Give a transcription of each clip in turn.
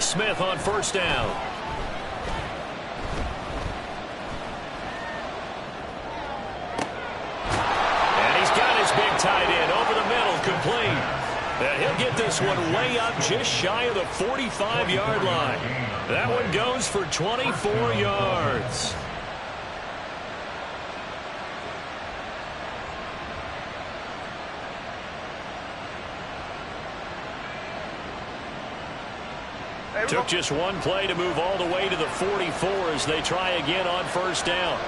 Smith on first down. And he's got his big tight end over the middle, complete. And he'll get this one way up just shy of the 45-yard line. That one goes for 24 yards. Took just one play to move all the way to the 44 as they try again on first down.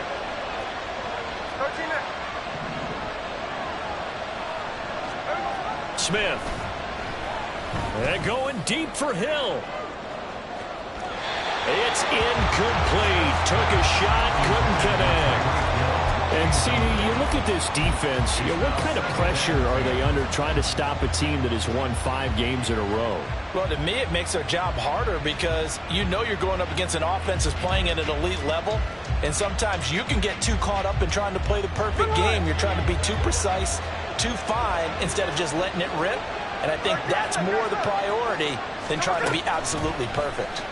Smith. And going deep for Hill. It's incomplete. Took a shot, couldn't connect. And, CD, you look at this defense, what kind of pressure are they under trying to stop a team that has won 5 games in a row? Well, to me, it makes their job harder because you're going up against an offense that's playing at an elite level, and sometimes you can get too caught up in trying to play the perfect game. You're trying to be too precise, too fine, instead of just letting it rip. And I think that's more the priority than trying to be absolutely perfect.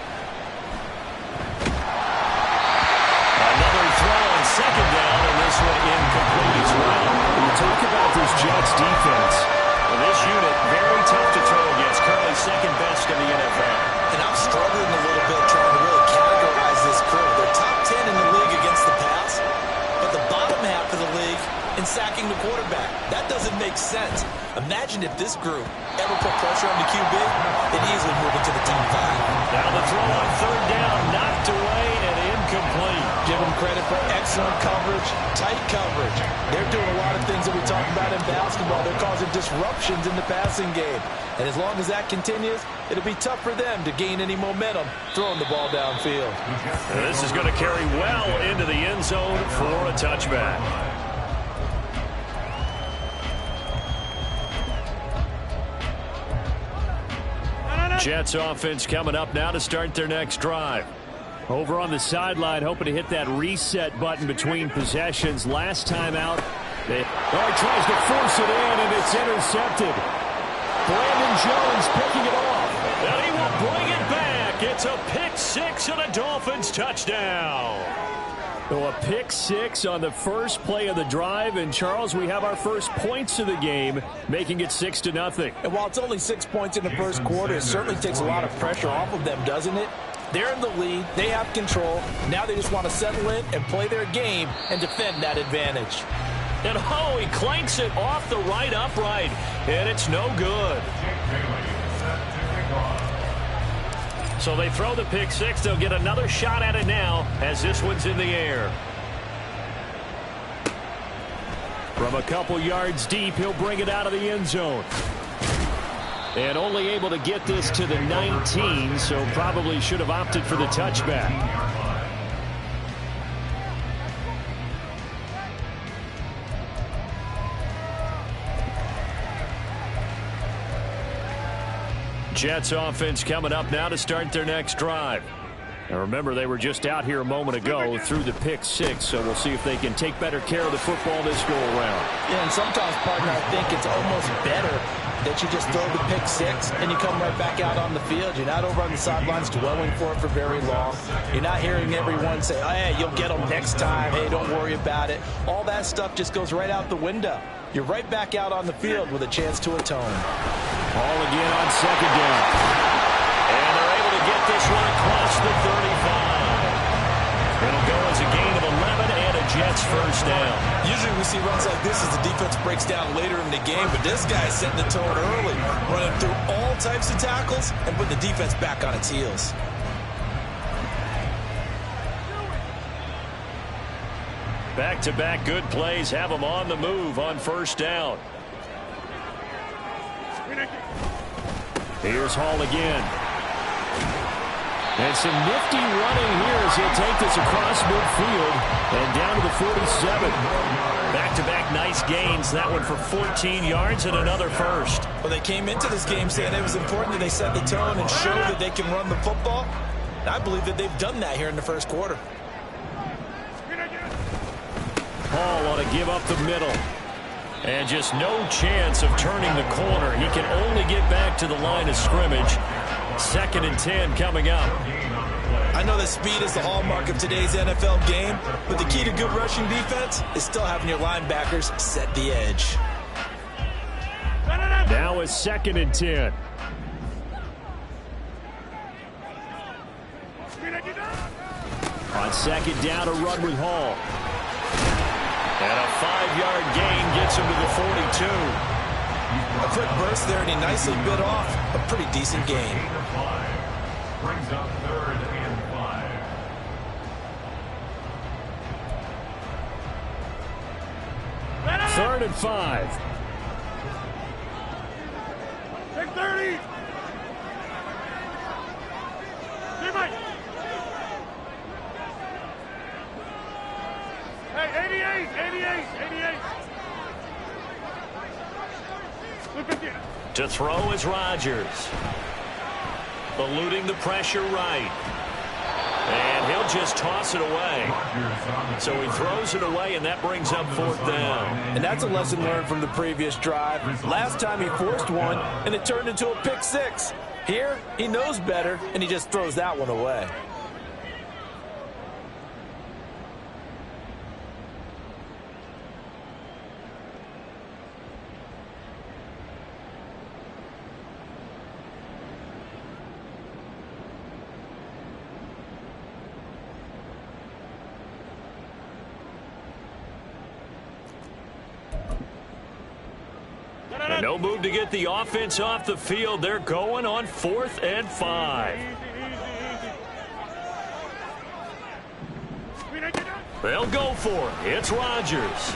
Another throw on second down, and this one incomplete as well. When you talk about this Jets defense, this unit very tough to throw against, currently second best in the NFL. And I'm struggling a little bit trying to really categorize this crew. They're top 10 in the league against the pass, but the bottom half of the league in sacking the quarterback. That doesn't make sense. Imagine if this group ever put pressure on the QB, they'd easily move into the top 5. Now the throw on third down, knocked away and incomplete. Give them credit for excellent coverage, tight coverage. They're doing a lot of things that we talk about in basketball. They're causing disruptions in the passing game. And as long as that continues, it'll be tough for them to gain any momentum throwing the ball downfield. And this is going to carry well into the end zone for a touchback. Jets offense coming up now to start their next drive. Over on the sideline, hoping to hit that reset button between possessions. Last time out, he tries to force it in, and it's intercepted. Brandon Jones picking it off, and he will bring it back. It's a pick six and a Dolphins touchdown. So a pick six on the first play of the drive, and Charles, we have our first points of the game, making it 6-0. And while it's only 6 points in the first quarter, it certainly takes a lot of pressure off of them, doesn't it? They're in the lead. They have control. Now they just want to settle in and play their game and defend that advantage. And he clanks it off the right upright, and it's no good. So they throw the pick six. They'll get another shot at it now as this one's in the air. From a couple yards deep, he'll bring it out of the end zone. And only able to get this to the 19, so probably should have opted for the touchback. Jets offense coming up now to start their next drive. Now remember, they were just out here a moment ago through the pick six, so we'll see if they can take better care of the football this go around. Yeah, and sometimes, partner, I think it's almost better that you just throw the pick six and you come right back out on the field. You're not over on the sidelines dwelling for it for very long. You're not hearing everyone say, oh, hey, you'll get them next time. Hey, don't worry about it. All that stuff just goes right out the window. You're right back out on the field with a chance to atone. Ball again on second down. And they're able to get this one across the 35. It'll go as a gain of 11 and a Jets first down. Usually we see runs like this as the defense breaks down later in the game, but this guy's setting the tone early, running through all types of tackles and putting the defense back on its heels. Back-to-back good plays have them on the move on first down. Here's Hall again. And some nifty running here as he'll take this across midfield and down to the 47. Back-to-back nice gains. That one for 14 yards and another first. Well, they came into this game saying it was important that they set the tone and show that they can run the football. And I believe that they've done that here in the first quarter. Hall ought to give up the middle. And just no chance of turning the corner. He can only get back to the line of scrimmage. 2nd and 10 coming up. I know that speed is the hallmark of today's NFL game, but the key to good rushing defense is still having your linebackers set the edge. Now a 2nd and 10. On 2nd down, a run with Hall. And a 5-yard gain gets him to the 42. A quick burst there, and he nicely bit off a pretty decent gain. Brings up 3rd and 5. 3rd and 5. Take 30. Hey, 88. To throw is Rodgers. Eluding the pressure right. And he'll just toss it away. So he throws it away, and that brings up 4th down. And that's a lesson learned from the previous drive. Last time he forced one, and it turned into a pick 6. Here, he knows better, and he just throws that one away. And no move to get the offense off the field. They're going on 4th and 5. They'll go for it. It's Rodgers.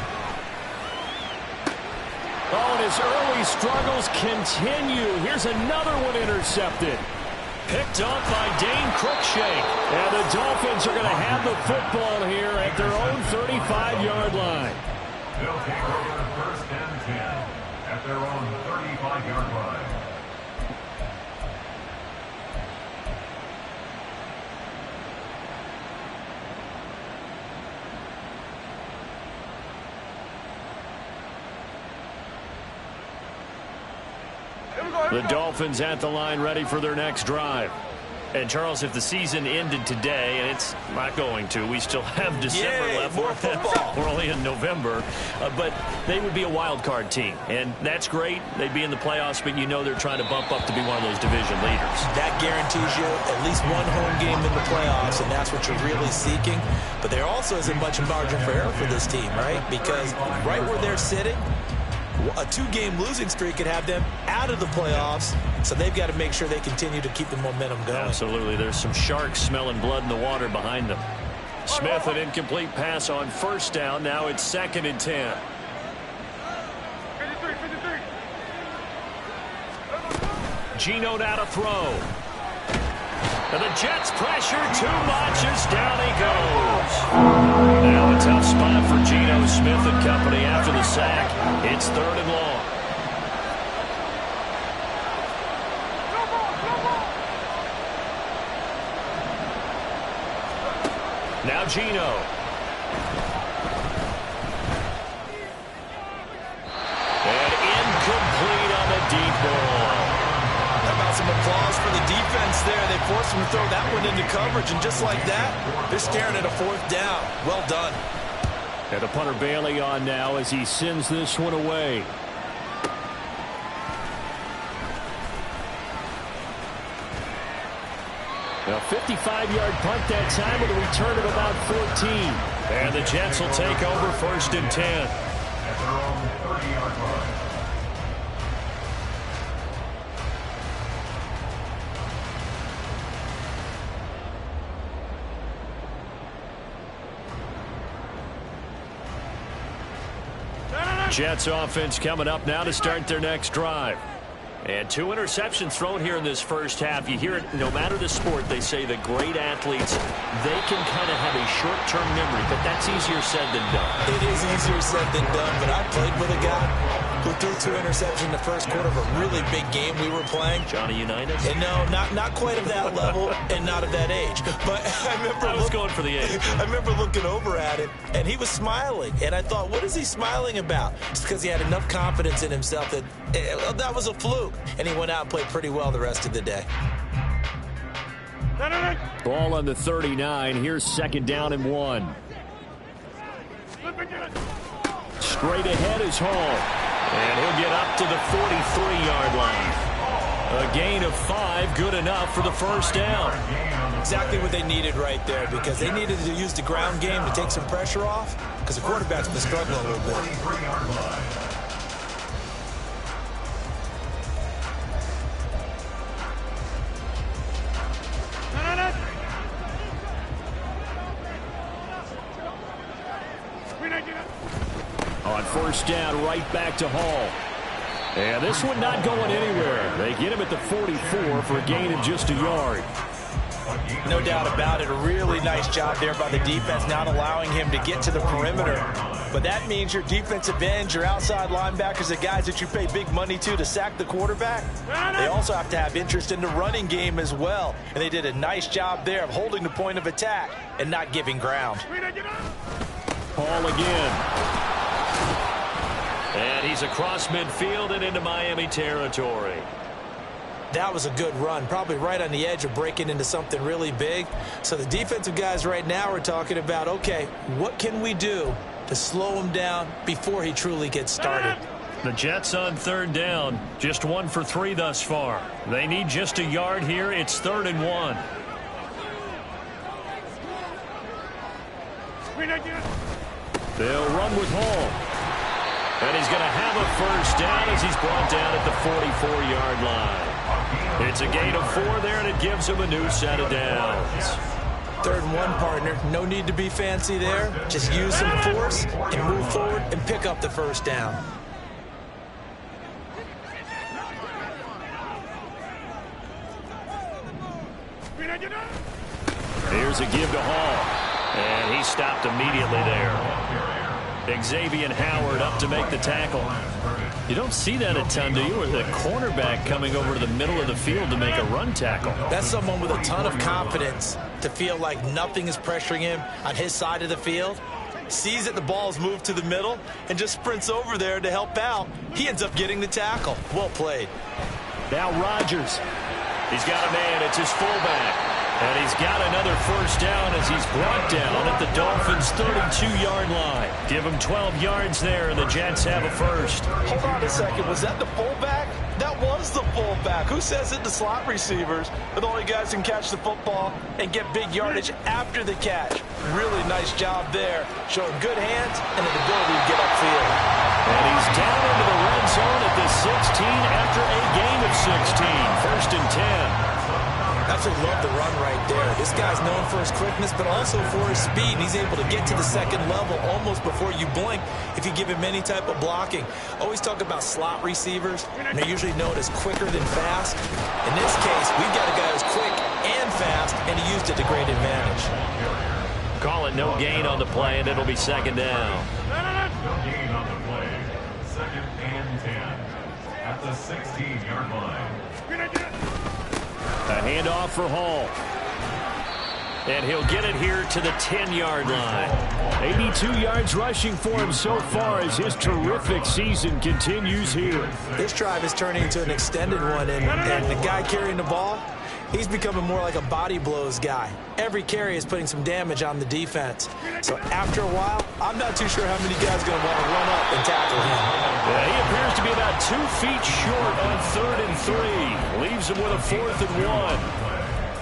Oh, and his early struggles continue. Here's another one intercepted. Picked off by Dane Cruikshank. And the Dolphins are going to have the football here at their own 35-yard line. They'll take over 1st and 10 at their own 35-yard line. The Dolphins at the line ready for their next drive. And, Charles, if the season ended today, and it's not going to, we still have December left. More football. We're only in November. But they would be a wild card team. And that's great. They'd be in the playoffs, but you know they're trying to bump up to be one of those division leaders. That guarantees you at least one home game in the playoffs, and that's what you're really seeking. But there also isn't much margin for error for this team, right? Because right where they're sitting, a 2-game losing streak could have them out of the playoffs, so they've got to make sure they continue to keep the momentum going. Absolutely. There's some sharks smelling blood in the water behind them. Smith, an incomplete pass on 1st down. Now it's 2nd and 10. 53. Geno now to throw. And the Jets pressure too much as down he goes. Now a tough spot for Geno Smith and company after the sack. It's 3rd and long. Now Geno. And incomplete on the deep ball. How about some applause for the defense there? They forced him to throw that one into coverage, and just like that, they're staring at a 4th down. Well done. And the punter Bailey on now as he sends this one away. A 55-yard punt that time with a return of about 14. And the Jets will take over 1st and 10. At their own 30-yard line. Jets offense coming up now to start their next drive. And 2 interceptions thrown here in this first half. You hear it, no matter the sport, they say the great athletes, they can kind of have a short-term memory, but that's easier said than done. It is easier said than done, but I played with a guy who threw 2 interceptions in the first quarter of a really big game we were playing. Johnny Unitas? And no, not quite of that level and not of that age. But I was going for the age. I remember looking over at him, and he was smiling. And I thought, what is he smiling about? Just because he had enough confidence in himself that that was a fluke. And he went out and played pretty well the rest of the day. Ball on the 39. Here's second down and 1. Straight ahead is Hall. And he'll get up to the 43-yard line. A gain of 5, good enough for the first down. Exactly what they needed right there, because they needed to use the ground game to take some pressure off, because the quarterback's been struggling a little bit. On first down, right back to Hall. And this one not going anywhere. They get him at the 44 for a gain of just a yard. No doubt about it. A really nice job there by the defense, not allowing him to get to the perimeter. But that means your defensive ends, your outside linebackers, the guys that you pay big money to sack the quarterback, they also have to have interest in the running game as well. And they did a nice job there of holding the point of attack and not giving ground. Hall again. And he's across midfield and into Miami territory. That was a good run, probably right on the edge of breaking into something really big. So the defensive guys right now are talking about, okay, what can we do to slow him down before he truly gets started? The Jets on third down, just 1 for 3 thus far. They need just a yard here. It's 3rd and 1. They'll run with Hall. And he's going to have a first down as he's brought down at the 44-yard line. It's a gain of 4 there, and it gives him a new set of downs. 3rd and 1, partner. No need to be fancy there. Just use some force and move forward and pick up the first down. Here's a give to Hall. And he stopped immediately there. Xavier Howard up to make the tackle. You don't see that a ton, do you? With a cornerback coming over to the middle of the field to make a run tackle. That's someone with a ton of confidence to feel like nothing is pressuring him on his side of the field. Sees that the ball's moved to the middle and just sprints over there to help out. He ends up getting the tackle. Well played. Now Rodgers. He's got a man. It's his fullback. And he's got another first down as he's brought down at the Dolphins' 32-yard line. Give him 12 yards there, and the Jets have a first. Hold on a second. Was that the fullback? That was the fullback. Who says it? The slot receivers are the only guys who can catch the football and get big yardage after the catch. Really nice job there, showing good hands and an ability to get upfield. And he's down into the red zone at the 16 after a gain of 16. 1st and 10. Absolutely love the run right there. This guy's known for his quickness, but also for his speed. He's able to get to the second level almost before you blink if you give him any type of blocking. Always talk about slot receivers, and they're usually known as quicker than fast. In this case, we've got a guy who's quick and fast, and he used it to great advantage. Call it no gain on the play, and it'll be second down. No gain on the play. 2nd and 10 at the 16-yard line. A handoff for Hall. And he'll get it here to the 10-yard line. 82 yards rushing for him so far as his terrific season continues here. This drive is turning into an extended one, and the guy carrying the ball, he's becoming more like a body blows guy. Every carry is putting some damage on the defense. So after a while, I'm not too sure how many guys are going to want to run up and tackle him. Yeah, he appears to be about 2 feet short on 3rd and 3. Leaves him with a 4th and 1.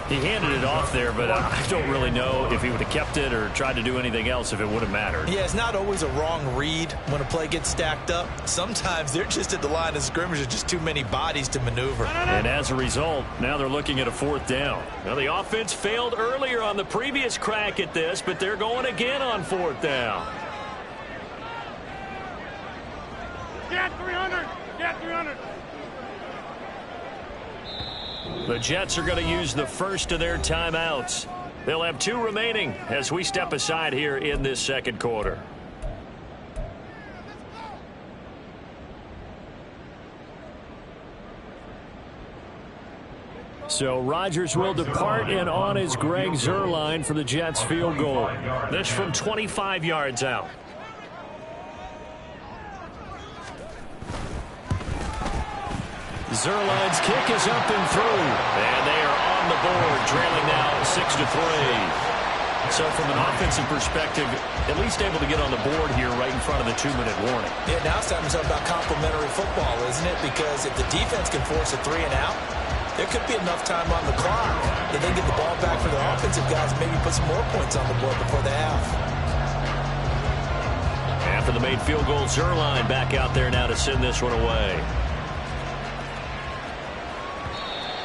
He handed it off there, but I don't really know if he would have kept it or tried to do anything else if it would have mattered. Yeah, it's not always a wrong read when a play gets stacked up. Sometimes they're just at the line of scrimmage. There's just too many bodies to maneuver. And as a result, now they're looking at a 4th down. Now, the offense failed earlier on the previous crack at this, but they're going again on 4th down. Get 300! Get 300! The Jets are going to use the first of their timeouts. They'll have 2 remaining as we step aside here in this second quarter. So Rodgers will depart, and on is Greg Zuerlein for the Jets field goal. This from 25 yards out. Zuerlein's kick is up and through. And they are on the board, trailing now 6-3. So from an offensive perspective, at least able to get on the board here right in front of the 2-minute warning. Yeah, now it's time to talk about complementary football, isn't it? Because if the defense can force a 3-and-out, there could be enough time on the clock that they get the ball back for their offensive guys and maybe put some more points on the board before the half. After the made field goal, Zuerlein back out there now to send this one away.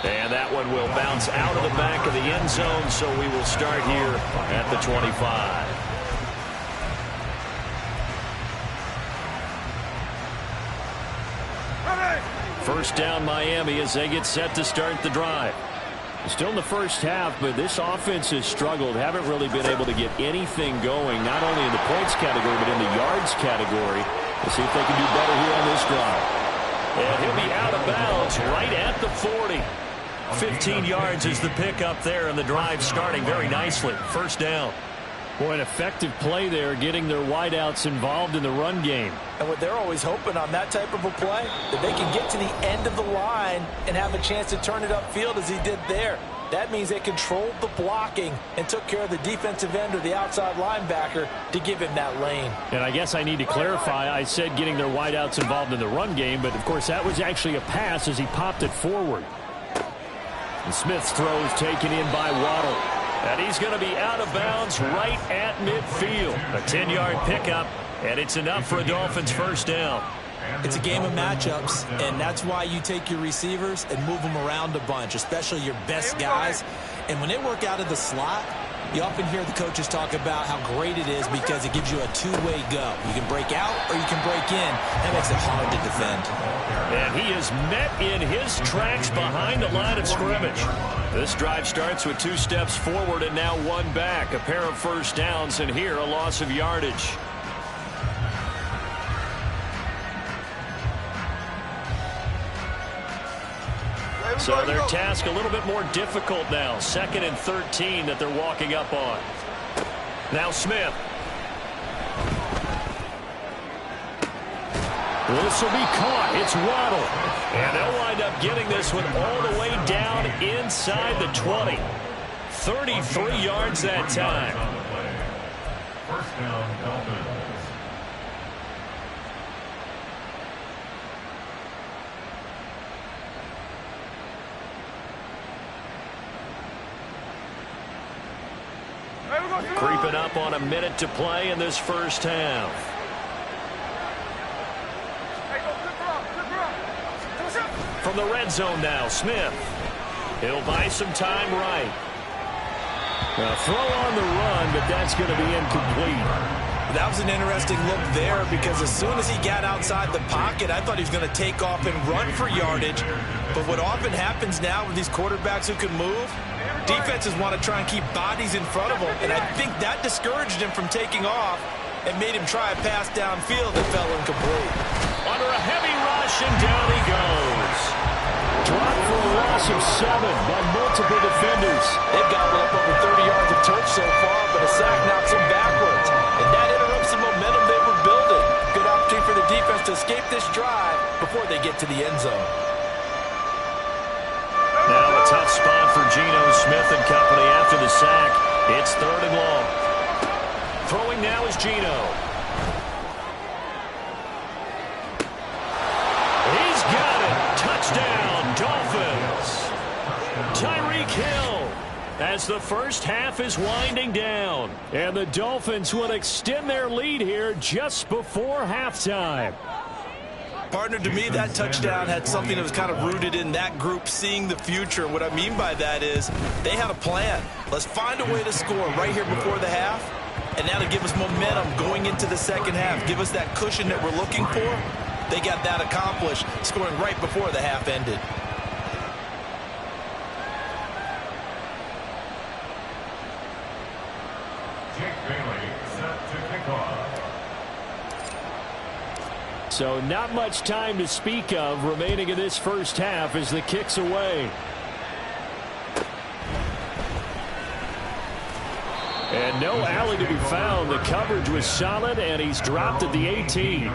And that one will bounce out of the back of the end zone, so we will start here at the 25. First down Miami as they get set to start the drive. Still in the first half, but this offense has struggled. Haven't really been able to get anything going, not only in the points category, but in the yards category. We'll see if they can do better here on this drive. And he'll be out of bounds right at the 40. 15 yards is the pickup there, and the drive starting very nicely. First down. Boy, an effective play there, getting their wideouts involved in the run game. And what they're always hoping on that type of a play, that they can get to the end of the line and have a chance to turn it upfield as he did there. That means they controlled the blocking and took care of the defensive end or the outside linebacker to give him that lane. And I guess I need to clarify, I said getting their wideouts involved in the run game, but of course that was actually a pass as he popped it forward. And Smith's throw is taken in by Waddle. And he's going to be out of bounds right at midfield. A 10-yard pickup, and it's enough for a Dolphins first down. It's a game of matchups, and that's why you take your receivers and move them around a bunch, especially your best guys. And when they work out of the slot, you often hear the coaches talk about how great it is because it gives you a two-way go. You can break out or you can break in. That makes it hard to defend. And he is met in his tracks behind the line of scrimmage. This drive starts with 2 steps forward and now 1 back. A pair of first downs, and here a loss of yardage. So their task a little bit more difficult now. 2nd and 13 that they're walking up on. Now Smith. This will be caught. It's Waddle. And they'll wind up getting this one all the way down inside the 20. 33 yards that time. First down, Dolphins. Creeping up on a minute to play in this first half. From the red zone now, Smith. He'll buy some time right. Now throw on the run, but that's going to be incomplete. That was an interesting look there because as soon as he got outside the pocket, I thought he was going to take off and run for yardage. But what often happens now with these quarterbacks who can move, defenses want to try and keep bodies in front of him, and I think that discouraged him from taking off and made him try a pass downfield that fell incomplete. Under a heavy rush, and down he goes. Dropped for a loss of 7 by multiple defenders. They've gobbled up over 30 yards of turf so far, but a sack knocks them backwards. And that interrupts the momentum they were building. Good opportunity for the defense to escape this drive before they get to the end zone. Now a tough spot for Geno Smith and company after the sack. It's 3rd and long. Throwing now is Geno. He's got it. Touchdown, Dolphins. Tyreek Hill as the first half is winding down. And the Dolphins will extend their lead here just before halftime. Partner, to me, that touchdown had something that was kind of rooted in that group seeing the future. What I mean by that is they had a plan. Let's find a way to score right here before the half, and that'll give us momentum going into the second half. Give us that cushion that we're looking for. They got that accomplished, scoring right before the half ended. Jake Bailey set to kick off. So not much time to speak of remaining in this first half as the kick's away. And no alley to be found. The coverage was solid, and he's dropped at the 18.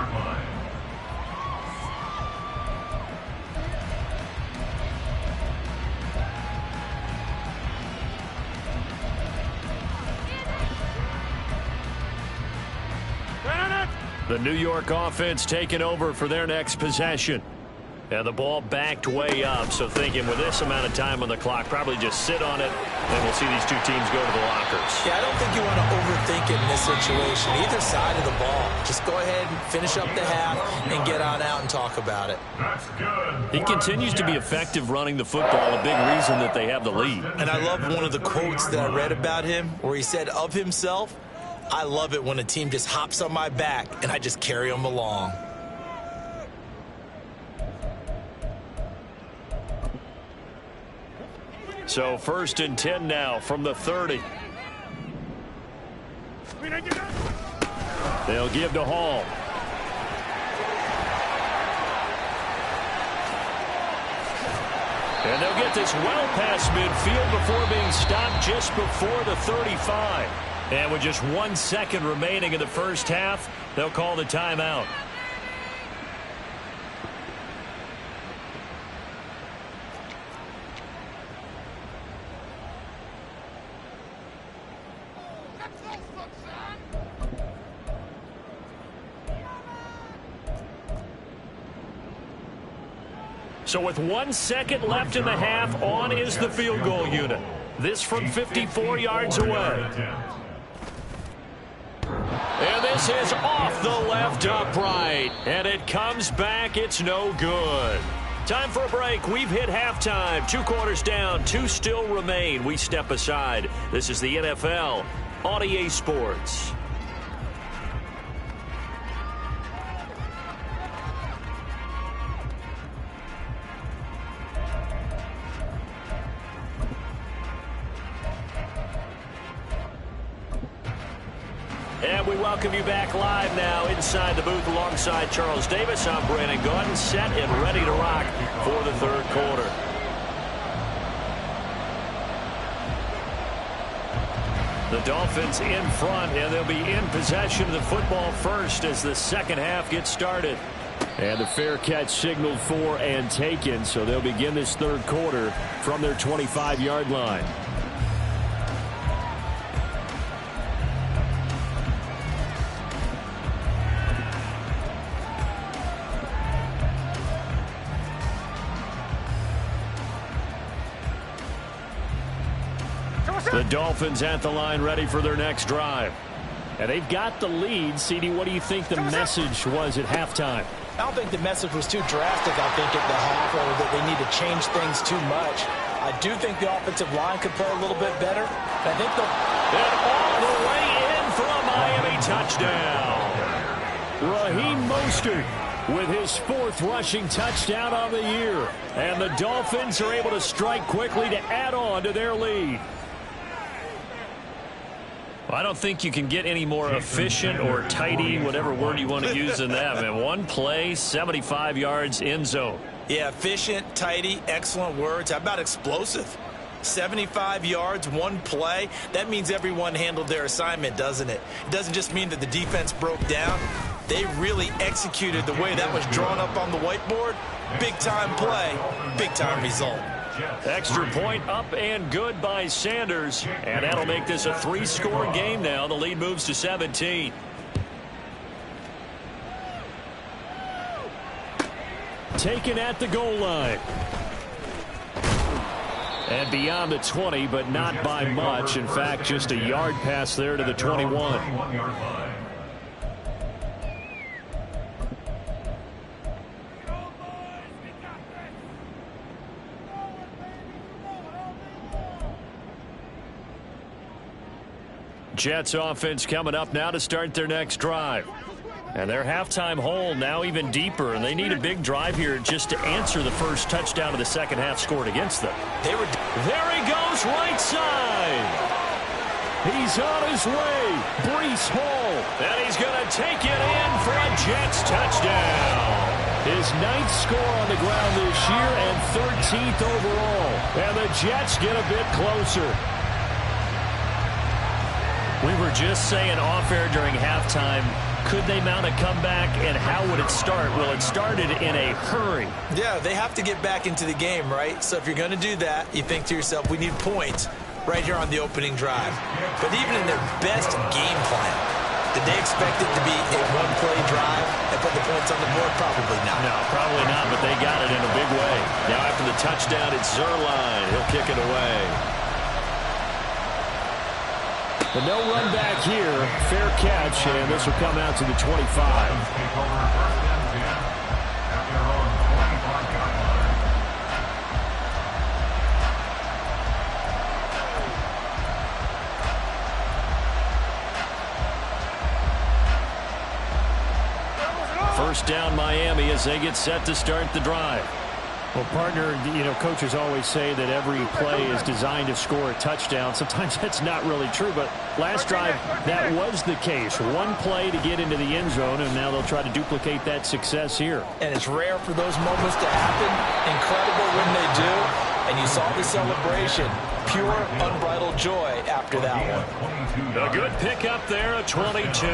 The New York offense taking over for their next possession. And the ball backed way up, so thinking with this amount of time on the clock, probably just sit on it, and we'll see these two teams go to the lockers. Yeah, I don't think you want to overthink it in this situation. Either side of the ball. Just go ahead and finish up the half and get on out and talk about it. That's good. He continues to be effective running the football, a big reason that they have the lead. And I love one of the quotes that I read about him where he said of himself, I love it when a team just hops on my back and I just carry them along. So 1st and 10 now from the 30. They'll give to Hall. And they'll get this well past midfield before being stopped just before the 35. And with just 1 second remaining in the first half, they'll call the timeout. So with 1 second left in the half, on is the field goal unit. This from 54 yards away. And this is off the left upright. And it comes back. It's no good. Time for a break. We've hit halftime. 2 quarters down. 2 still remain. We step aside. This is the NFL on EA Sports. And we welcome you back live now inside the booth alongside Charles Davis. I'm Brandon Gaudin, set and ready to rock for the 3rd quarter. The Dolphins in front, and they'll be in possession of the football first as the second half gets started. And the fair catch signaled for and taken, so they'll begin this 3rd quarter from their 25-yard line. The Dolphins at the line ready for their next drive. And they've got the lead. CD, what do you think the message was at halftime? I don't think the message was too drastic, I think, at the half, or that they need to change things too much. I do think the offensive line could play a little bit better. I think they'll... And all the way in for a Miami touchdown. Raheem Mostert with his 4th rushing touchdown on the year. And the Dolphins are able to strike quickly to add on to their lead. I don't think you can get any more efficient or tidy, whatever word you want to use in that, man. 1 play, 75 yards, end zone. Yeah, efficient, tidy, excellent words. How about explosive? 75 yards, 1 play. That means everyone handled their assignment, doesn't it? It doesn't just mean that the defense broke down. They really executed the way that was drawn up on the whiteboard. Big-time play, big-time result. Extra point up and good by Sanders. And that'll make this a 3-score game now. The lead moves to 17. Taken at the goal line. And beyond the 20, but not by much. In fact, just a yard pass there to the 21. Jets offense coming up now to start their next drive. And their halftime hole now even deeper, and they need a big drive here just to answer the first touchdown of the second half scored against them. There he goes, right side. He's on his way. Breece Hall. And he's going to take it in for a Jets touchdown. His 9th score on the ground this year and 13th overall. And the Jets get a bit closer. We were just saying off-air during halftime, could they mount a comeback, and how would it start? Well, it started in a hurry. Yeah, they have to get back into the game, right? So if you're going to do that, you think to yourself, we need points right here on the opening drive. But even in their best game plan, Did they expect it to be a one-play drive and put the points on the board? Probably not. No, probably not, but they got it in a big way. Now after the touchdown, it's Zuerlein. He'll kick it away. But no run back here. Fair catch, and this will come out to the 25. First down Miami as they get set to start the drive. Well, partner, coaches always say that every play is designed to score a touchdown. Sometimes that's not really true, but last drive, that was the case. One play to get into the end zone, and now they'll try to duplicate that success here. And it's rare for those moments to happen. Incredible when they do. And you saw the celebration. Pure, unbridled joy after that one. A good pickup there, a 22.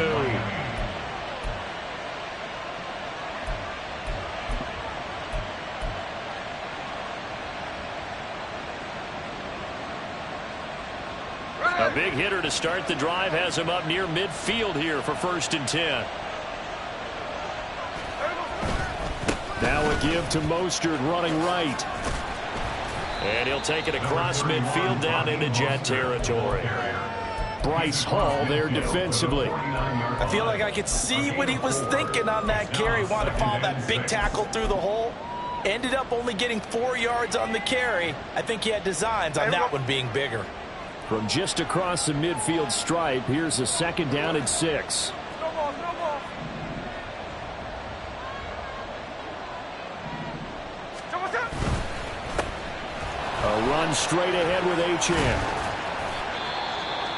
A big hitter to start the drive has him up near midfield here for 1st and 10. Now a give to Mostert running right. And he'll take it across midfield down into Jet territory. Bryce Hall there defensively. I feel like I could see what he was thinking on that carry. Wanted to follow that big tackle through the hole. Ended up only getting 4 yards on the carry. I think he had designs on that one being bigger. From just across the midfield stripe, here's a 2nd down and 6. A run straight ahead with Achane.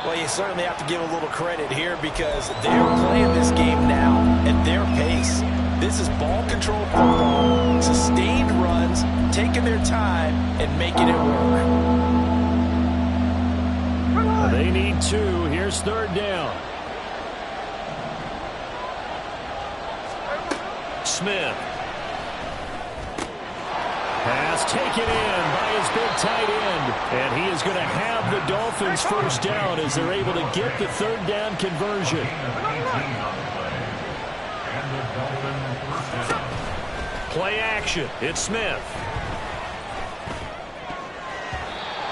Well, you certainly have to give a little credit here because they're playing this game now at their pace. This is ball control football, sustained runs, taking their time and making it work. They need 2. Here's 3rd down. Smith. Pass taken in by his big tight end. And he is going to have the Dolphins 1st down as they're able to get the 3rd down conversion. Play action. It's Smith.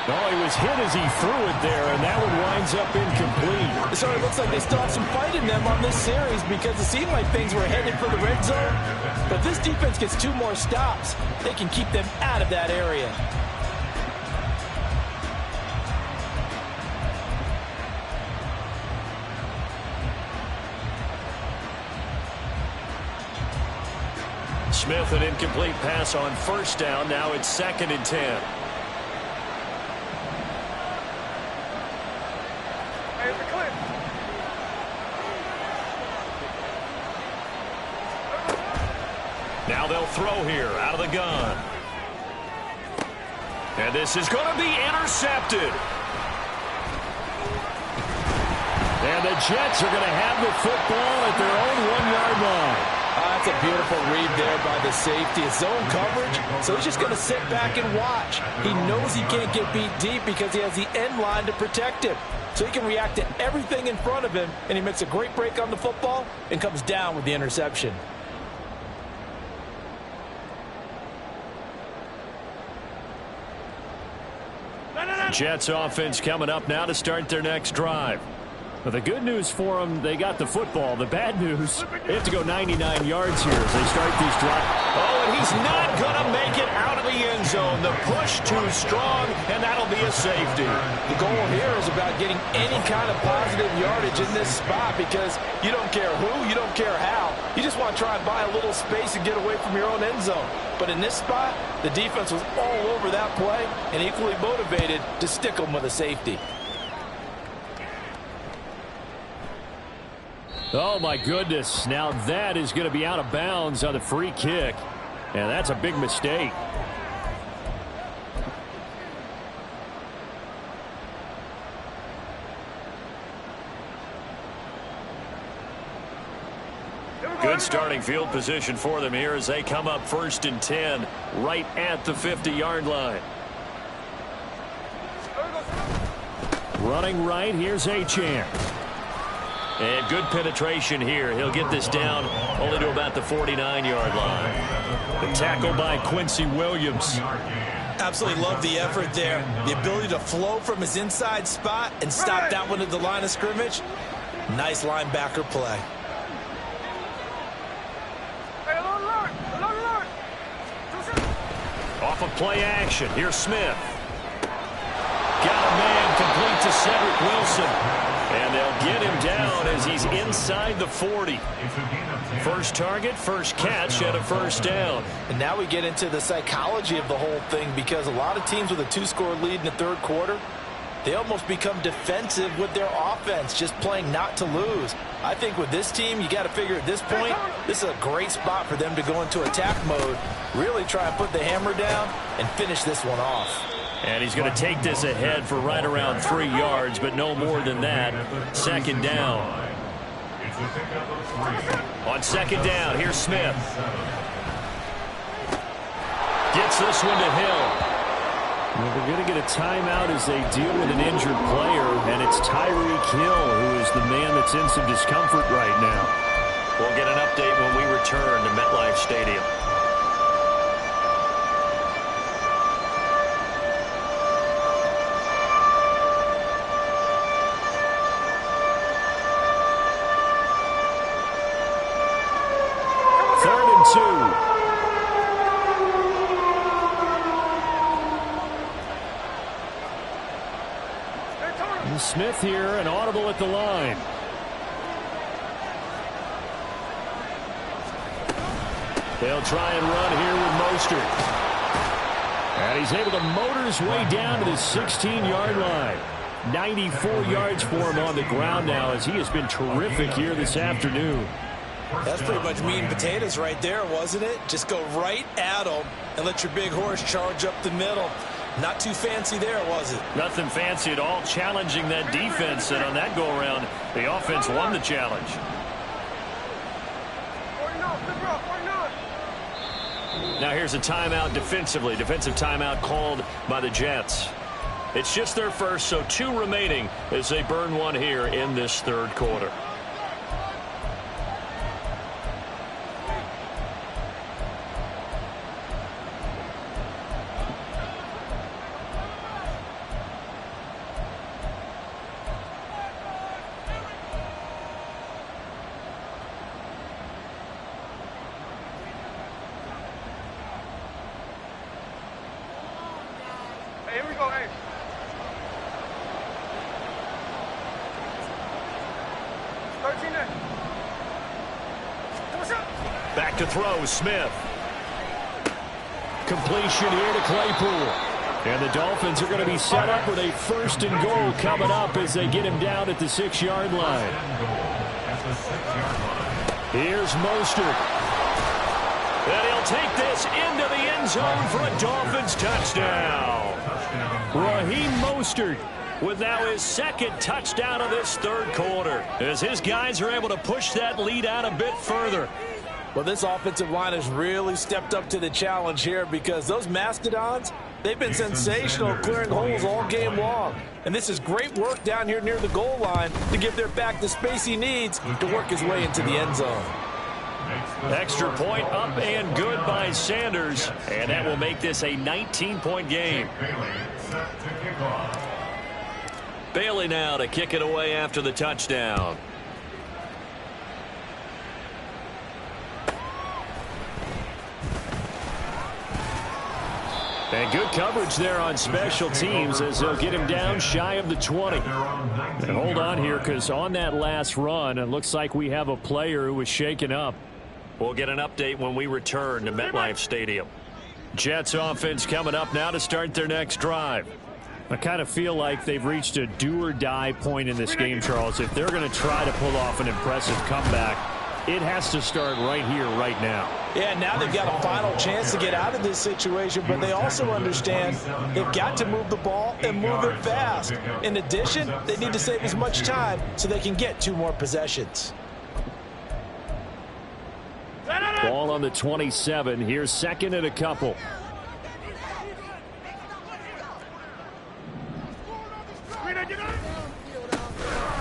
Oh, he was hit as he threw it there, and that one winds up incomplete. So it looks like they still have some fight in them on this series because it seemed like things were headed for the red zone. But if this defense gets 2 more stops, they can keep them out of that area. Smith, an incomplete pass on 1st down. Now it's 2nd and 10. Now they'll throw here out of the gun. And this is going to be intercepted. And the Jets are going to have the football at their own 1-yard line. That's a beautiful read there by the safety. It's zone coverage, so he's just going to sit back and watch. He knows he can't get beat deep because he has the end line to protect him. So he can react to everything in front of him, and he makes a great break on the football and comes down with the interception. Jets offense coming up now to start their next drive. But the good news for them, they got the football. The bad news, they have to go 99 yards here as they start these drives. Oh, and he's not going to make it out of the end zone. The push too strong, and that'll be a safety. The goal here is about getting any kind of positive yardage in this spot because you don't care who, you don't care how. You just want to try and buy a little space and get away from your own end zone. But in this spot, the defense was all over that play and equally motivated to stick them with a safety. Oh, my goodness. Now that is going to be out of bounds on the free kick. And that's a big mistake. Good starting field position for them here as they come up 1st and 10 right at the 50-yard line. Running right, here's Achane. And good penetration here. He'll get this down only to about the 49-yard line. The tackle by Quincy Williams. Absolutely love the effort there. The ability to flow from his inside spot and stop that one at the line of scrimmage. Nice linebacker play. Off of play action. Here's Smith. Got a man complete to Cedric Wilson. And they'll get him down as he's inside the 40. First target, first catch, and a first down. And now we get into the psychology of the whole thing, because a lot of teams with a 2-score lead in the third quarter, they almost become defensive with their offense, just playing not to lose. I think with this team, you got to figure at this point, this is a great spot for them to go into attack mode, really try and put the hammer down and finish this one off. And he's going to take this ahead for right around 3 yards, but no more than that. Second down. On second down, here's Smith. Gets this one to Hill. Well, they're going to get a timeout as they deal with an injured player, and it's Tyreek Hill who is the man that's in some discomfort right now. We'll get an update when we return to MetLife Stadium. Smith here, an audible at the line. They'll try and run here with Mostert. And he's able to motor his way down to the 16-yard line. 94 yards for him on the ground now, as he has been terrific here this afternoon. That's pretty much meat and potatoes right there, wasn't it? Just go right at him and let your big horse charge up the middle. Not too fancy there, was it? Nothing fancy at all, challenging that defense, and on that go-around, the offense won the challenge. Now here's a timeout defensively. Defensive timeout called by the Jets. It's just their first, so 2 remaining as they burn one here in this third quarter. Back to throw, Smith. Completion here to Claypool. And the Dolphins are going to be set up with a 1st and goal coming up as they get him down at the 6-yard line. Here's Mostert. And he'll take this into the end zone for a Dolphins touchdown. Raheem Mostert with now his 2nd touchdown of this third quarter, as his guys are able to push that lead out a bit further. Well, this offensive line has really stepped up to the challenge here, because those Mastodons, they've been sensational clearing holes all game long. And this is great work down here near the goal line to give their back the space he needs to work his way into the end zone. Extra point up and good by Sanders, and that will make this a 19-point game. Bailey now to kick it away after the touchdown. And good coverage there on special teams as they'll get him down shy of the 20. And hold on here, because on that last run, it looks like we have a player who was shaken up. We'll get an update when we return to MetLife Stadium. Jets offense coming up now to start their next drive. I kind of feel like they've reached a do-or-die point in this game, Charles. If they're going to try to pull off an impressive comeback, it has to start right here, right now. Yeah, now they've got a final chance to get out of this situation, but they also understand they've got to move the ball and move it fast. In addition, they need to save as much time so they can get 2 more possessions. Ball on the 27. Here's 2nd and a couple.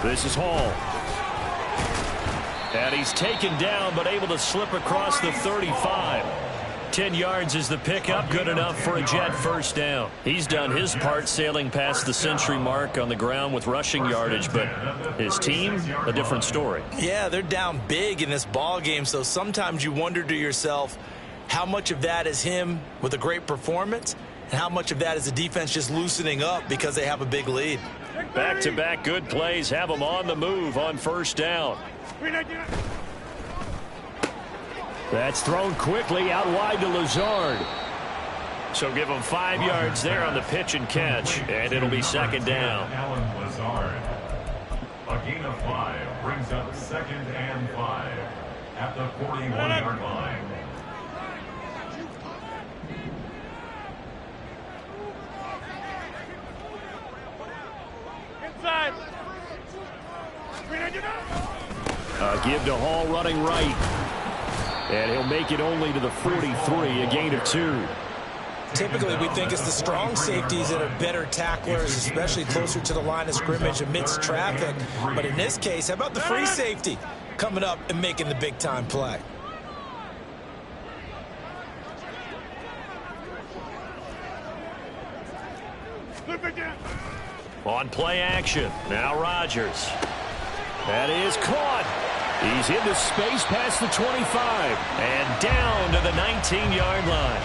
This is Hall. And he's taken down, but able to slip across the 35. 10 yards is the pickup, good enough for a Jet first down. He's done his part sailing past the century mark on the ground with rushing yardage, but his team, a different story. Yeah, they're down big in this ball game, so sometimes you wonder to yourself how much of that is him with a great performance and how much of that is the defense just loosening up because they have a big lead. Back-to-back good plays have them on the move on first down. That's thrown quickly out wide to Lazard. So give him 5 yards there on the pitch and catch, and it'll be second down. Alan Lazard. A gain of 5 brings up 2nd and 5 at the 41-yard line. Inside. Give to Hall running right. And he'll make it only to the 43, a gain of 2. Typically, we think it's the strong safeties that are better tacklers, especially closer to the line of scrimmage amidst traffic. But in this case, how about the free safety coming up and making the big-time play? On play action, now Rodgers. That is caught. He's into space past the 25 and down to the 19-yard line.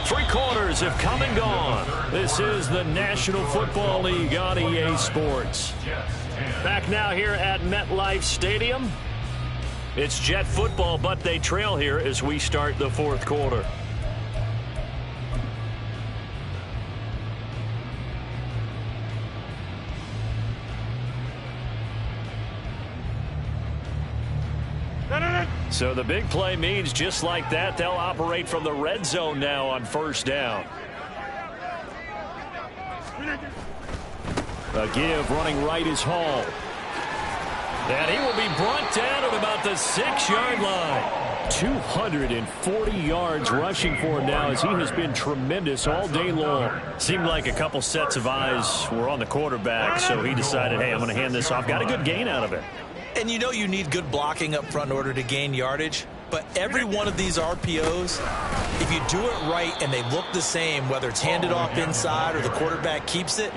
Three quarters have come and gone. This is the National Football League on EA Sports. Back now here at MetLife Stadium. It's Jet football, but they trail here as we start the fourth quarter. So the big play means just like that, they'll operate from the red zone now on first down. A give running right is Hall. And he will be brought down at about the 6-yard line. 240 yards rushing for him now as he has been tremendous all day long. Seemed like a couple sets of eyes were on the quarterback, so he decided, hey, I'm going to hand this off. Got a good gain out of it. And you know you need good blocking up front in order to gain yardage. But every one of these RPOs, if you do it right and they look the same, whether it's handed off inside or the quarterback keeps it,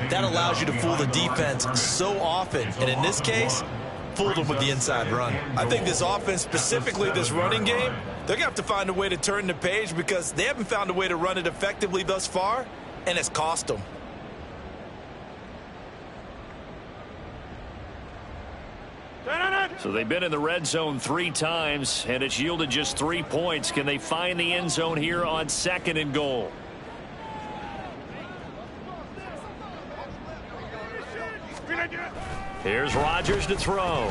that allows you to fool the defense so often. And in this case, fooled them with the inside run. I think this offense, specifically this running game, they're going to have to find a way to turn the page because they haven't found a way to run it effectively thus far, and it's cost them. So they've been in the red zone 3 times, and it's yielded just 3 points. Can they find the end zone here on 2nd and goal? Here's Rodgers to throw.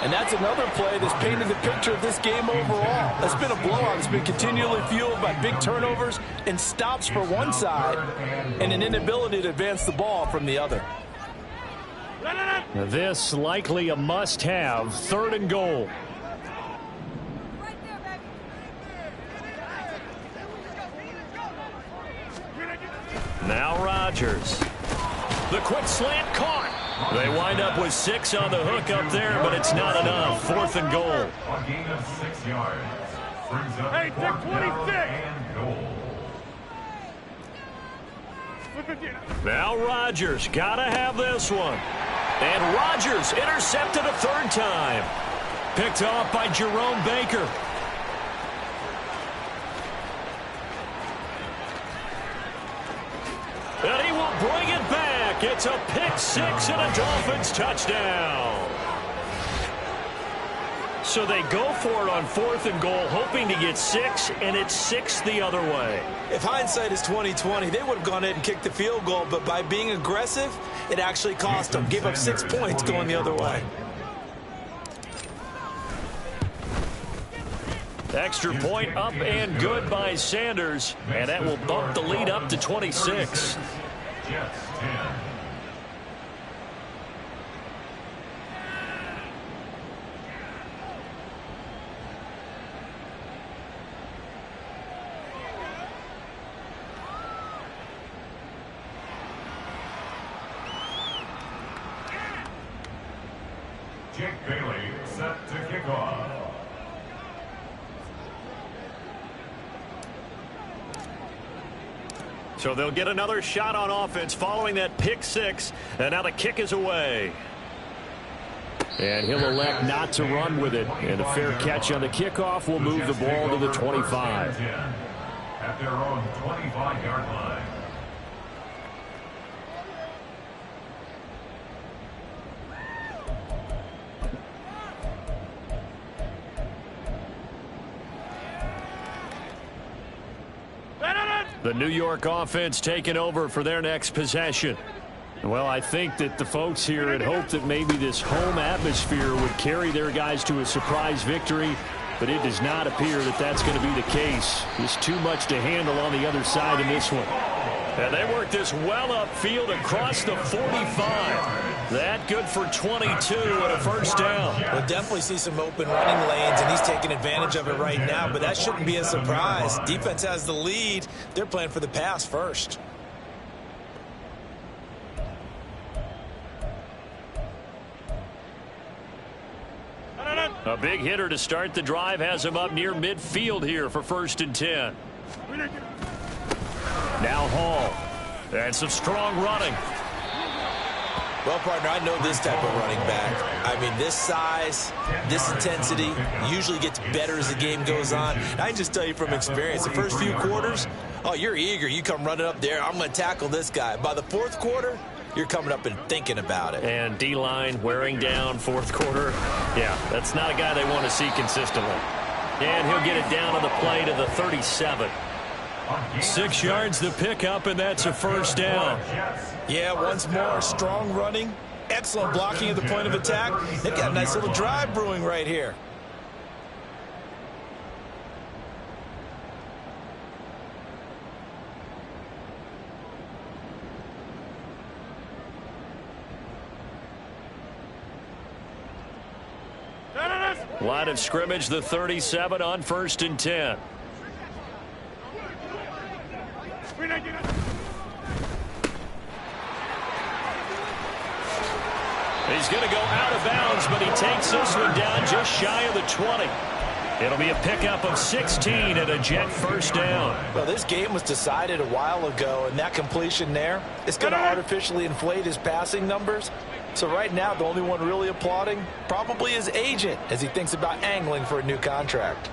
And that's another play that's painted the picture of this game overall. That's been a blowout. It's been continually fueled by big turnovers and stops for one side and an inability to advance the ball from the other. This likely a must-have, 3rd and goal. Now Rodgers. The quick slant caught. They wind up with 6 on the hook up there, but it's not enough. 4th and goal. A gain of 6 yards. Brings up Hey, take 26. and goal. Now Rodgers, gotta have this one. And Rodgers intercepted a 3rd time. Picked off by Jerome Baker. And he will bring it back. It's a pick 6 and a Dolphins touchdown. So they go for it on 4th and goal, hoping to get 6, and it's 6 the other way. If hindsight is 20/20, they would have gone ahead and kicked the field goal, but by being aggressive, it actually cost them. Gave up 6 points going the other way. Extra point up and good by Sanders, and that will bump the lead up to 26. Jets 10. kickoff. So they'll get another shot on offense following that pick six, and now the kick is away. And he'll elect not to run with it, and a fair catch on the kickoff will move the ball to the 25. At their own 25-yard line. The New York offense taking over for their next possession. Well, I think that the folks here had hoped that maybe this home atmosphere would carry their guys to a surprise victory, but it does not appear that that's going to be the case. There's too much to handle on the other side in this one. And they work this well upfield across the 45. That good for 22 and a first down. We'll definitely see some open running lanes, and he's taking advantage of it right now, but that shouldn't be a surprise. Defense has the lead. They're playing for the pass first. A big hitter to start the drive has him up near midfield here for 1st and 10. Now Hall. And some strong running. Well, partner, I know this type of running back. I mean, this size, this intensity usually gets better as the game goes on. And I can just tell you from experience, the first few quarters, oh, you're eager. You come running up there, I'm going to tackle this guy. By the 4th quarter, you're coming up and thinking about it. And D-line wearing down 4th quarter. Yeah, that's not a guy they want to see consistently. And he'll get it down on the play to the 37. 6 yards the pickup, and that's a first down. Yeah, once more, strong running, excellent blocking at the point of attack. They've got a nice little drive brewing right here. Line of scrimmage, the 37 on 1st and 10. He's going to go out of bounds, but he takes this one down just shy of the 20. It'll be a pickup of 16 and a Jet first down. Well, this game was decided a while ago, and that completion there, it's going to artificially inflate his passing numbers. So right now, the only one really applauding probably his agent as he thinks about angling for a new contract.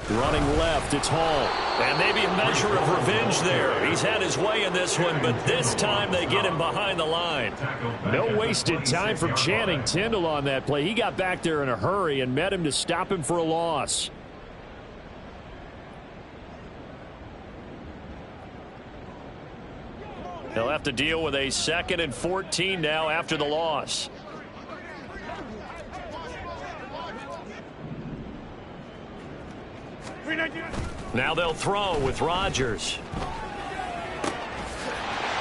Running left, it's Hall. And maybe a measure of revenge there. He's had his way in this one, but this time they get him behind the line. No wasted time from Channing Tindall on that play. He got back there in a hurry and met him to stop him for a loss. They'll have to deal with a 2nd and 14 now after the loss. Now they'll throw with Rodgers.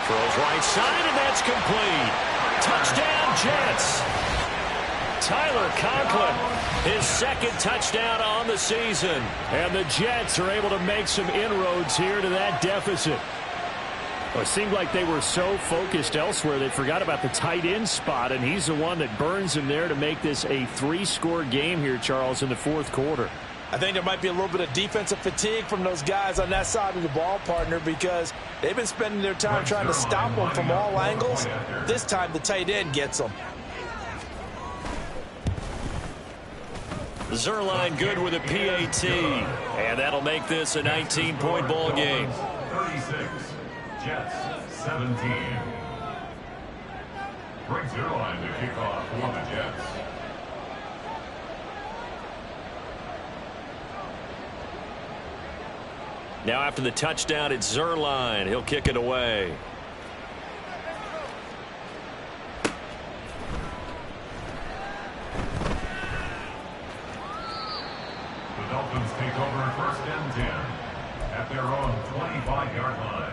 Throws right side, and that's complete. Touchdown, Jets. Tyler Conklin, his 2nd touchdown on the season. And the Jets are able to make some inroads here to that deficit. Well, it seemed like they were so focused elsewhere they forgot about the tight end spot, and he's the one that burns him there to make this a 3-score game here, Charles, in the 4th quarter. I think there might be a little bit of defensive fatigue from those guys on that side of the ball, partner, because they've been spending their time trying to stop them from all angles. This time the tight end gets them. Zuerlein good with a PAT, and that'll make this a 19-point ball game. 36, Jets 17. Greg Zuerlein to kick off for the Jets. Now after the touchdown, it's Zuerlein. He'll kick it away. The Dolphins take over 1st and 10 at their own 25-yard line.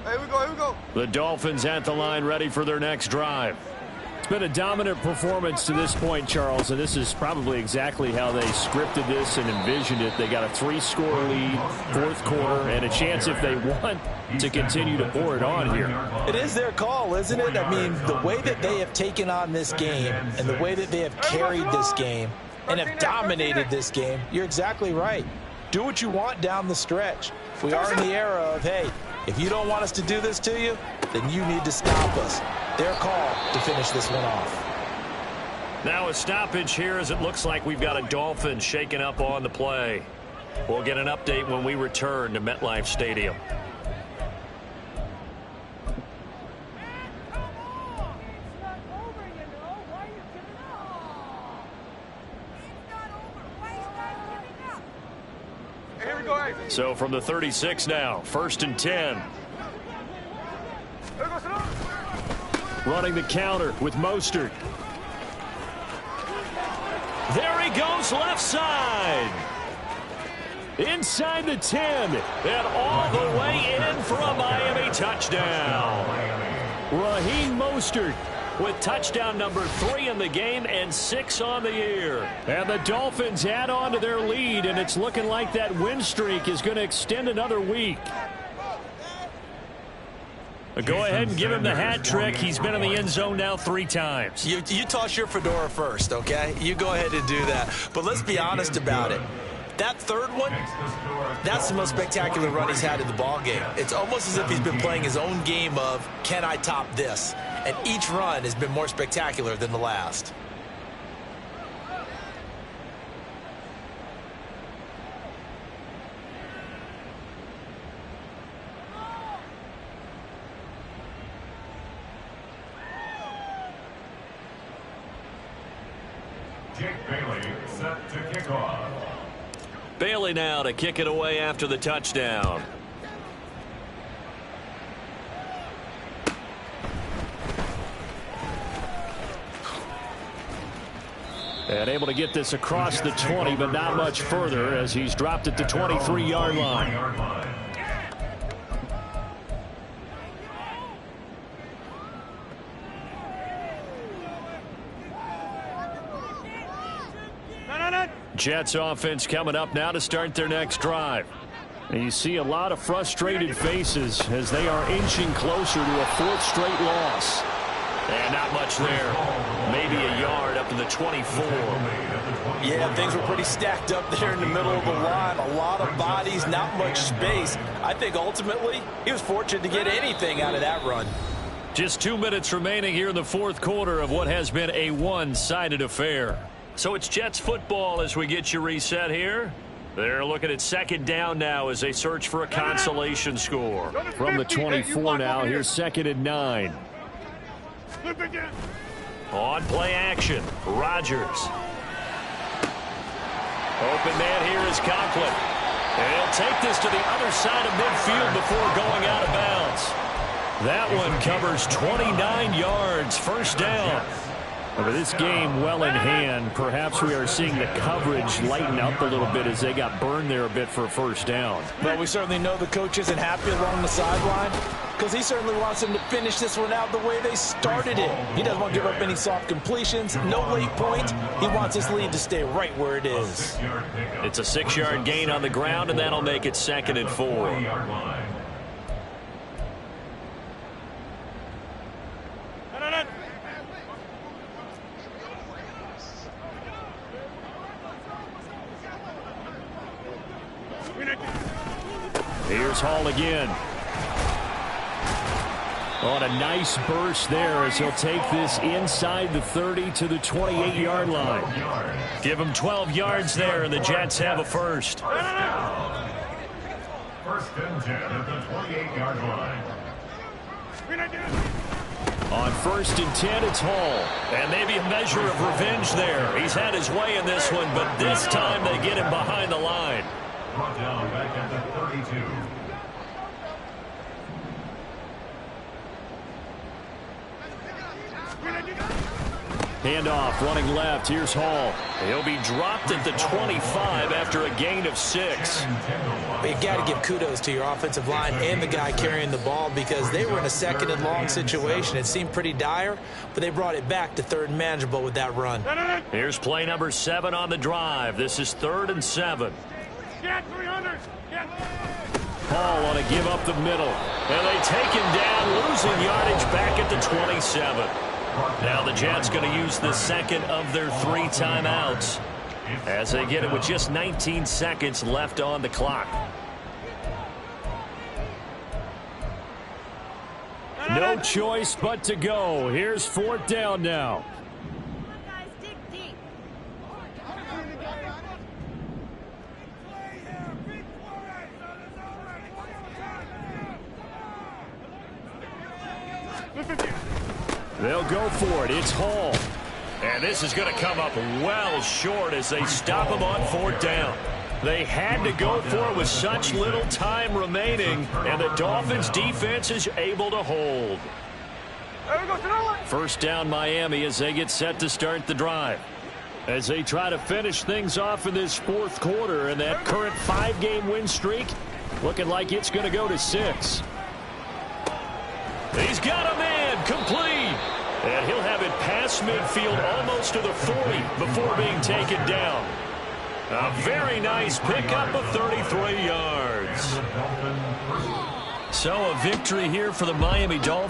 Here we go. The Dolphins at the line ready for their next drive. been a dominant performance to this point, Charles, and this is probably exactly how they scripted this and envisioned it. They got a 3-score lead, fourth quarter, and a chance if they want to continue to pour it on here. It is their call, isn't it? I mean, the way that they have taken on this game and the way that they have carried this game and have dominated this game, you're exactly right. Do what you want down the stretch. We are in the era of, hey, if you don't want us to do this to you, then you need to stop us. Their call to finish this one off. Now a stoppage here as it looks like we've got a Dolphin shaking up on the play. We'll get an update when we return to MetLife Stadium. So from the 36 now, 1st and 10. Running the counter with Mostert. There he goes left side. Inside the 10. And all the way in for a Miami touchdown. Raheem Mostert with touchdown number 3 in the game and 6 on the year. And the Dolphins add on to their lead, and it's looking like that win streak is going to extend another week. Go ahead and give him the hat trick. He's been in the end zone now 3 times. You toss your fedora first, okay? You go ahead and do that. But let's be honest about it. That third one, that's the most spectacular run he's had in the ballgame. It's almost as if he's been playing his own game of, can I top this? And each run has been more spectacular than the last. Jake Bailey set to kick off. Bailey now to kick it away after the touchdown. And able to get this across the 20, but not much further as he's dropped it to 23-yard line. Jets offense coming up now to start their next drive. And you see a lot of frustrated faces as they are inching closer to a 4th straight loss. And not much there. Maybe a yard up to the 24. Yeah, things were pretty stacked up there in the middle of the line. A lot of bodies, not much space. I think ultimately he was fortunate to get anything out of that run. Just 2 minutes remaining here in the 4th quarter of what has been a one-sided affair. So it's Jets football as we get you reset here. They're looking at 2nd down now as they search for a consolation score. From the 24 now, here's 2nd and 9. On play action, Rodgers. Open man here is Conklin. And he'll take this to the other side of midfield before going out of bounds. That one covers 29 yards, 1st down. But this game well in hand. Perhaps we are seeing the coverage lighten up a little bit as they got burned there a bit for a 1st down. Well, we certainly know the coach isn't happy along the sideline because he certainly wants them to finish this one out the way they started it. He doesn't want to give up any soft completions, no late points. He wants his lead to stay right where it is. It's a 6-yard gain on the ground, and that'll make it 2nd and 4. Here's Hall again. On a nice burst there as he'll take this inside the 30 to the 28-yard line. Give him 12 yards there, and the Jets have a first. 1st and 10 at the 28-yard line. On 1st and 10, it's Hall. And maybe a measure of revenge there. He's had his way in this one, but this time they get him behind the line. Brought down back at the 32. Handoff running left. Here's Hall. He'll be dropped at the 25 after a gain of 6. You got to give kudos to your offensive line and the guy carrying the ball because they were in a second and long situation. It seemed pretty dire, but they brought it back to third and manageable with that run. Here's play number 7 on the drive. This is 3rd and 7. Get 300. Get. Hall on a give up the middle. And they take him down, losing yardage back at the 27. Now the Jets going to use the second of their 3 timeouts as they get it with just 19 seconds left on the clock. No choice but to go. Here's 4th down now. They'll go for it. It's Hall. And this is going to come up well short as they stop him on 4th down. They had to go for it with such little time remaining, and the Dolphins defense is able to hold. 1st down Miami as they get set to start the drive. As they try to finish things off in this 4th quarter, and that current 5-game win streak looking like it's going to go to 6. He's got a man complete. And he'll have it past midfield almost to the 40 before being taken down. A very nice pickup of 33 yards. So a victory here for the Miami Dolphins.